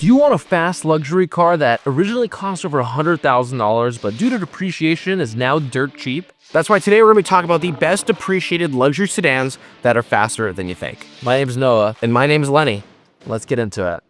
Do you want a fast luxury car that originally cost over $100,000, but due to depreciation is now dirt cheap? That's why today we're going to be talking about the best depreciated luxury sedans that are faster than you think. My name's Noah. And my name's Lenny. Let's get into it.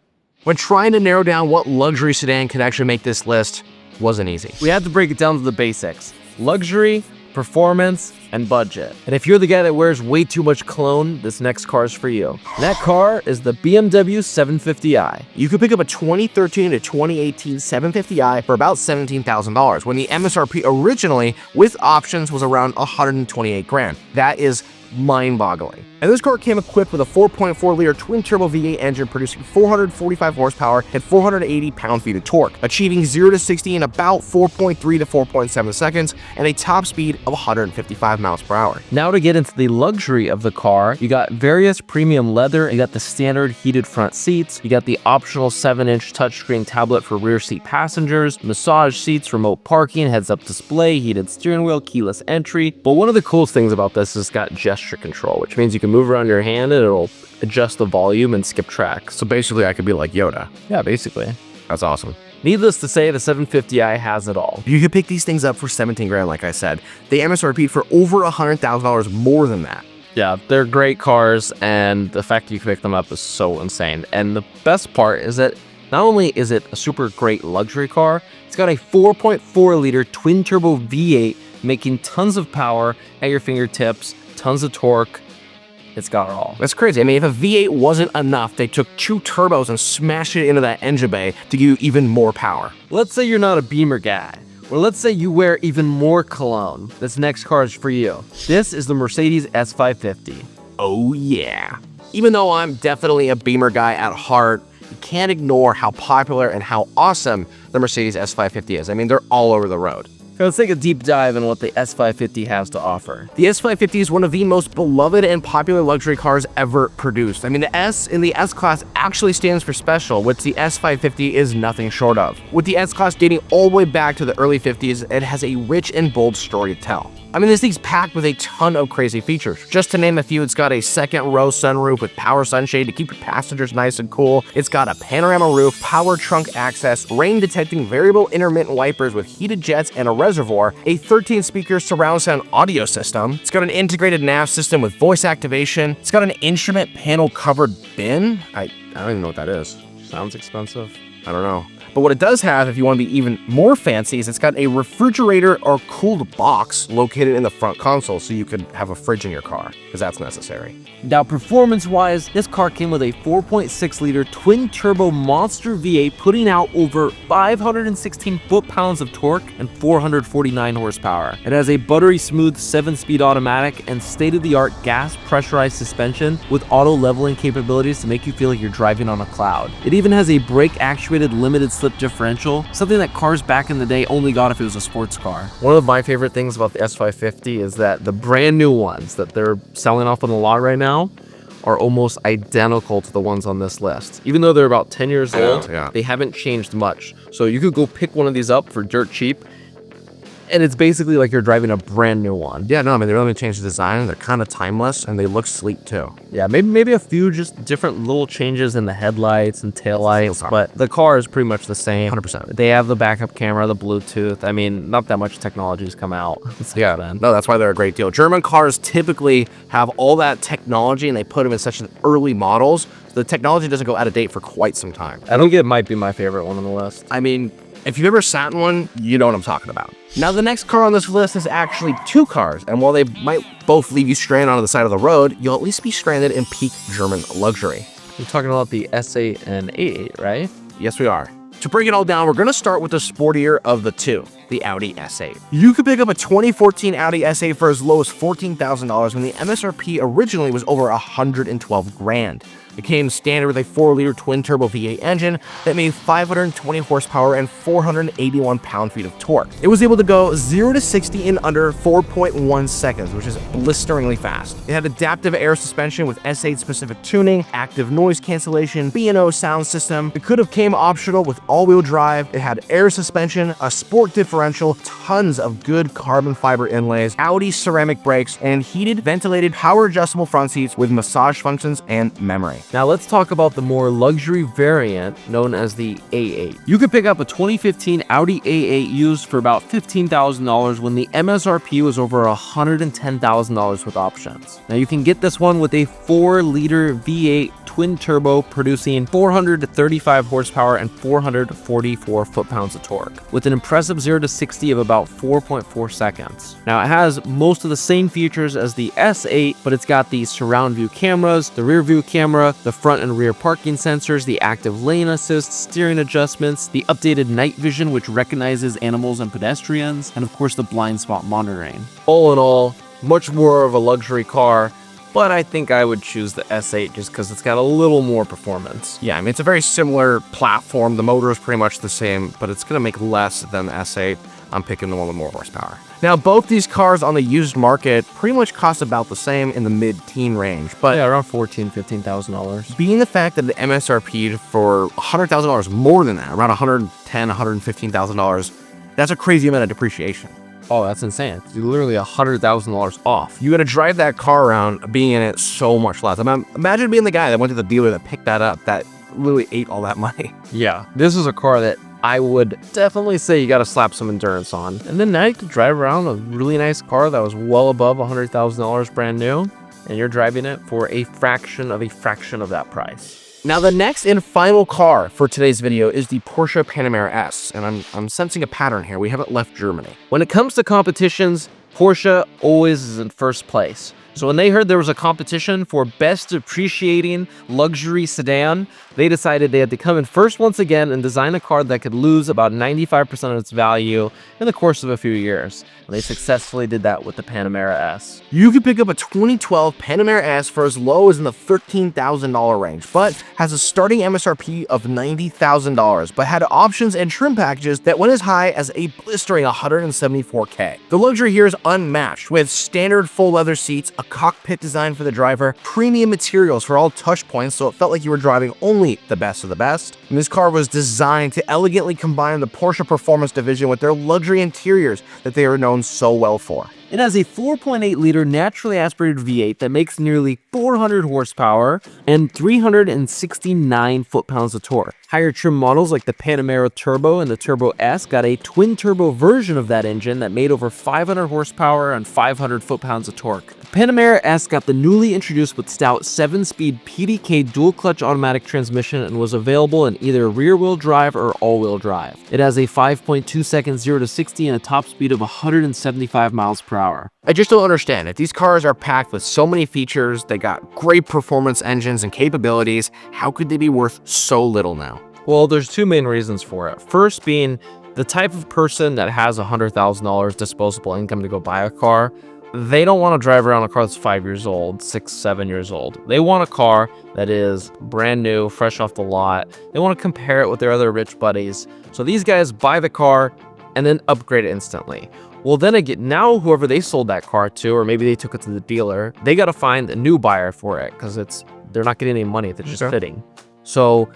When trying to narrow down what luxury sedan could actually make this list, wasn't easy. We had to break it down to the basics: luxury, performance, and budget. And if you're the guy that wears way too much cologne, this next car is for you. And that car is the BMW 750i. You could pick up a 2013 to 2018 750i for about $17,000, when the MSRP originally, with options, was around $128 grand. That is mind-boggling. And this car came equipped with a 4.4-liter twin-turbo V8 engine producing 445 horsepower and 480 pound-feet of torque, achieving 0 to 60 in about 4.3 to 4.7 seconds and a top speed of 155 miles per hour. Now to get into the luxury of the car, you got various premium leather, you got the standard heated front seats, you got the optional 7-inch touchscreen tablet for rear seat passengers, massage seats, remote parking, heads-up display, heated steering wheel, keyless entry. But one of the coolest things about this is it's got gesture control, which means you can move around your hand and it'll adjust the volume and skip tracks. So basically I could be like Yoda. Yeah, basically. That's awesome. Needless to say, the 750i has it all. You could pick these things up for 17 grand, like I said. They MSRP'd for over $100,000 more than that. Yeah, they're great cars, and the fact that you can pick them up is so insane. And the best part is that not only is it a super great luxury car, it's got a 4.4-liter twin-turbo V8 making tons of power at your fingertips, tons of torque. It's got it all. That's crazy. I mean, if a V8 wasn't enough, they took 2 turbos and smashed it into that engine bay to give you even more power. Let's say you're not a Beamer guy, or let's say you wear even more cologne. This next car is for you. This is the Mercedes S550. Oh yeah. Even though I'm definitely a Beamer guy at heart, you can't ignore how popular and how awesome the Mercedes S550 is. I mean, they're all over the road. Let's take a deep dive in what the S550 has to offer. The S550 is one of the most beloved and popular luxury cars ever produced. I mean, the S in the S-Class actually stands for special, which the S550 is nothing short of. With the S-Class dating all the way back to the early 50s, it has a rich and bold story to tell. I mean, this thing's packed with a ton of crazy features. Just to name a few, it's got a second-row sunroof with power sunshade to keep your passengers nice and cool. It's got a panorama roof, power trunk access, rain-detecting variable intermittent wipers with heated jets and a reservoir, a 13-speaker surround sound audio system. It's got an integrated nav system with voice activation. It's got an instrument panel-covered bin. I don't even know what that is. Sounds expensive. I don't know. But what it does have, if you want to be even more fancy, is it's got a refrigerator or cooled box located in the front console, so you could have a fridge in your car, because that's necessary. Now, performance-wise, this car came with a 4.6-liter twin-turbo monster V8, putting out over 516 foot-pounds of torque and 449 horsepower. It has a buttery-smooth 7-speed automatic and state-of-the-art gas pressurized suspension with auto-leveling capabilities to make you feel like you're driving on a cloud. It even has a brake-actuated limited slip differential, something that cars back in the day only got if it was a sports car. One of my favorite things about the S550 is that the brand new ones that they're selling off on the lot right now are almost identical to the ones on this list. Even though they're about 10 years old, they haven't changed much. So you could go pick one of these up for dirt cheap, and it's basically like you're driving a brand new one. Yeah, no, I mean, they really changed the design. They're kind of timeless, and they look sleek, too. Yeah, maybe a few just different little changes in the headlights and taillights, but the car is pretty much the same. 100%. They have the backup camera, the Bluetooth. I mean, not that much technology has come out. Yeah, no, that's why they're a great deal. German cars typically have all that technology, and they put them in such early models, so the technology doesn't go out of date for quite some time. I don't get it might be my favorite one on the list. I mean, if you've ever sat in one, you know what I'm talking about. Now, the next car on this list is actually 2 cars, and while they might both leave you stranded onto the side of the road, you'll at least be stranded in peak German luxury. We're talking about the S8 and A8, right? Yes, we are. To break it all down, we're going to start with the sportier of the 2, the Audi S8. You could pick up a 2014 Audi S8 for as low as $14,000 when the MSRP originally was over $112 grand. It came standard with a 4-liter twin-turbo V8 engine that made 520 horsepower and 481 pound-feet of torque. It was able to go 0 to 60 in under 4.1 seconds, which is blisteringly fast. It had adaptive air suspension with S8-specific tuning, active noise cancellation, B&O sound system. It could have came optional with all-wheel drive. It had air suspension, a sport differential, tons of good carbon fiber inlays, Audi ceramic brakes, and heated, ventilated, power-adjustable front seats with massage functions and memory. Now let's talk about the more luxury variant known as the A8. You could pick up a 2015 Audi A8 used for about $15,000 when the MSRP was over $110,000 with options. Now you can get this one with a 4-liter V8 twin turbo producing 435 horsepower and 444 foot-pounds of torque, with an impressive 0 to 60 of about 4.4 seconds. Now it has most of the same features as the S8, but it's got the surround view cameras, the rear view camera, the front and rear parking sensors, the active lane assist, steering adjustments, the updated night vision which recognizes animals and pedestrians, and of course the blind spot monitoring. All in all, much more of a luxury car, but I think I would choose the S8 just because it's got a little more performance. Yeah, I mean, it's a very similar platform. The motor is pretty much the same, but it's going to make less than the S8. I'm picking the one with more horsepower. Now, both these cars on the used market pretty much cost about the same in the mid-teen range, but Yeah, around $14,000, $15,000. being the fact that the MSRP'd for $100,000 more than that, around $110,000, $115,000, that's a crazy amount of depreciation. Oh, that's insane. It's literally $100,000 off. You got to drive that car around, being in it so much less. I mean, imagine being the guy that went to the dealer that picked that up, that really ate all that money. Yeah, this is a car that I would definitely say you got to slap some endurance on. And then now you can drive around a really nice car that was well above $100,000 brand new, and you're driving it for a fraction of that price. Now, the next and final car for today's video is the Porsche Panamera S, and I'm sensing a pattern here. We haven't left Germany. When it comes to competitions, Porsche always is in first place. So when they heard there was a competition for best depreciating luxury sedan, they decided they had to come in first once again and design a car that could lose about 95% of its value in the course of a few years. And they successfully did that with the Panamera S. You can pick up a 2012 Panamera S for as low as in the $13,000 range, but has a starting MSRP of $90,000, but had options and trim packages that went as high as a blistering $174K. The luxury here is unmatched, with standard full leather seats, a cockpit design for the driver, premium materials for all touch points, so it felt like you were driving only the best of the best. And this car was designed to elegantly combine the Porsche Performance division with their luxury interiors that they are known so well for. It has a 4.8-liter naturally aspirated V8 that makes nearly 400 horsepower and 369 foot-pounds of torque. Higher trim models like the Panamera Turbo and the Turbo S got a twin-turbo version of that engine that made over 500 horsepower and 500 foot-pounds of torque. The Panamera S got the newly introduced but stout 7-speed PDK dual-clutch automatic transmission and was available in either rear-wheel drive or all-wheel drive. It has a 5.2-second 0 to 60 and a top speed of 175 miles per hour. I just don't understand. If these cars are packed with so many features, they got great performance engines and capabilities, how could they be worth so little now? Well, there's two main reasons for it. First being the type of person that has $100,000 disposable income to go buy a car, they don't want to drive around a car that's 5 years old, 6, 7 years old. They want a car that is brand new, fresh off the lot. They want to compare it with their other rich buddies. So these guys buy the car and then upgrade it instantly. Well, then again, now whoever they sold that car to, or maybe they took it to the dealer, they got to find a new buyer for it because they're not getting any money. They're just fitting. So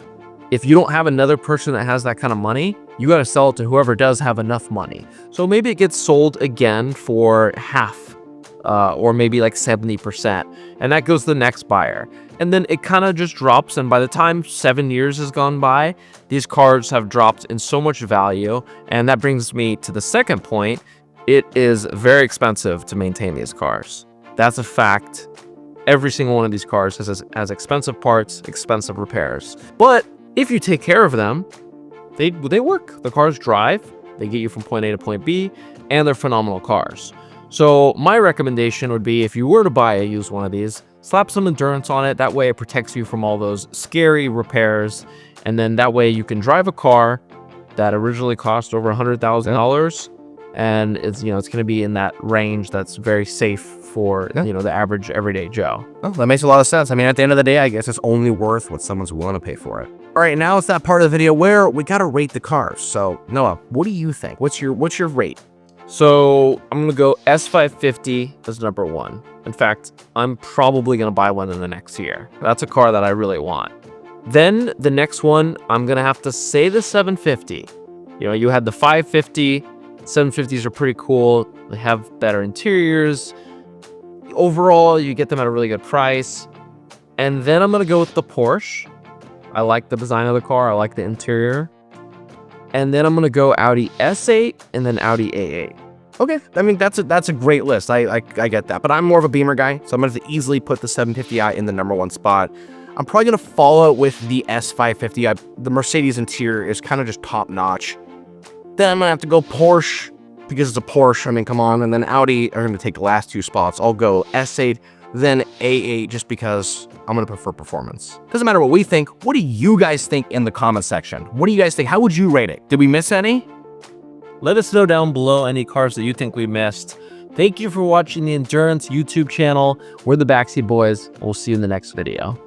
if you don't have another person that has that kind of money, you got to sell it to whoever does have enough money. So maybe it gets sold again for half, or maybe like 70%, and that goes to the next buyer. And then it kind of just drops, and by the time 7 years has gone by, these cars have dropped in so much value. And that brings me to the second point. It is very expensive to maintain these cars. That's a fact. Every single one of these cars has expensive parts, expensive repairs. But if you take care of them, they work. The cars drive, they get you from point A to point B, and they're phenomenal cars. So my recommendation would be, if you were to buy a used one of these, slap some endurance on it. That way it protects you from all those scary repairs. And then that way you can drive a car that originally cost over $100,000. And it's going to be in that range that's very safe for, the average everyday Joe. Well, that makes a lot of sense. I mean, at the end of the day, I guess it's only worth what someone's willing to pay for it. All right, now it's that part of the video where we got to rate the cars. So Noah, what do you think? What's your rate? So I'm going to go S550 as number one. In fact, I'm probably going to buy one in the next year. That's a car that I really want. Then the next one, I'm going to have to say the 750. You had the 550. 750s are pretty cool. They have better interiors. Overall, you get them at a really good price. And then I'm gonna go with the Porsche. I like the design of the car. I like the interior. And then I'm gonna go Audi S8 and then Audi A8. Okay, I mean, that's a great list. I get that, but I'm more of a Beamer guy, so I'm gonna have to easily put the 750i in the #1 spot. I'm probably gonna follow it with the S550. The Mercedes interior is kind of just top notch. Then I'm gonna have to go Porsche because it's a Porsche. I mean, come on. And then Audi are gonna take the last 2 spots. I'll go S8, then A8, just because I'm gonna prefer performance. Doesn't matter what we think. What do you guys think in the comment section? What do you guys think? How would you rate it? Did we miss any? Let us know down below any cars that you think we missed. Thank you for watching the Endurance YouTube channel. We're the Backseat Boys. We'll see you in the next video.